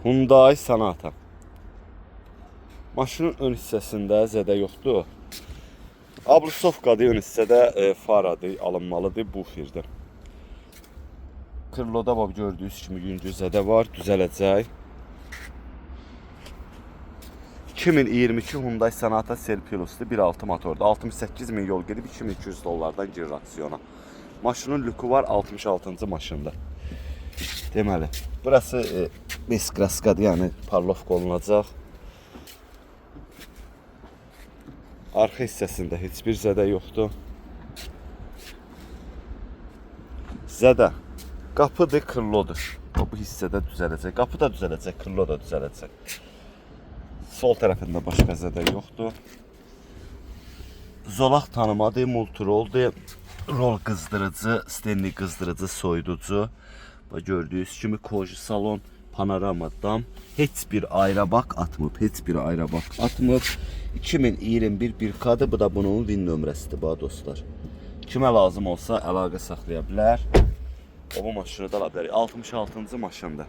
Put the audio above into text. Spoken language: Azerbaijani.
Hyundai Sonata. Maşının ön hissəsində zədə yoxdur. Ablusovkadır, ön hissədə faradır, alınmalıdır, bufirdir. Krıloda bak gördüyünüz kimi yüngül zədə var, düzələcək. 2022 Hyundai Sonata Cell Plus'dur, 1.6 motordur. 68 bin yol gedib 2200 dollardan girir aksiyona. Maşının lüku var, 66-cı maşında. Deməli, burası meskraskadır, yəni parlovka olunacaq. Arxa hissəsində heç bir zədə yoxdur. Zədə qapıdır, krılodur. Bu hissədə düzələcək. Qapı da düzələcək, krılo da düzələcək. Sol tərəfində başqa zədə yoxdur. Zolaq tanımadır, multiroldur. Rol qızdırıcı, Stanley qızdırıcı, soyuducu. Gördüyünüz kimi koji salon, panorama dam. Heç bir ayrabak atmıb, heç bir ayrabak atmıb. 2021 1K'dır, bu da bunun VIN nömrəsidir dostlar. Kimə lazım olsa əlaqə saxlaya bilər. O bu maşını da ala bilər. 66-cı maşındır.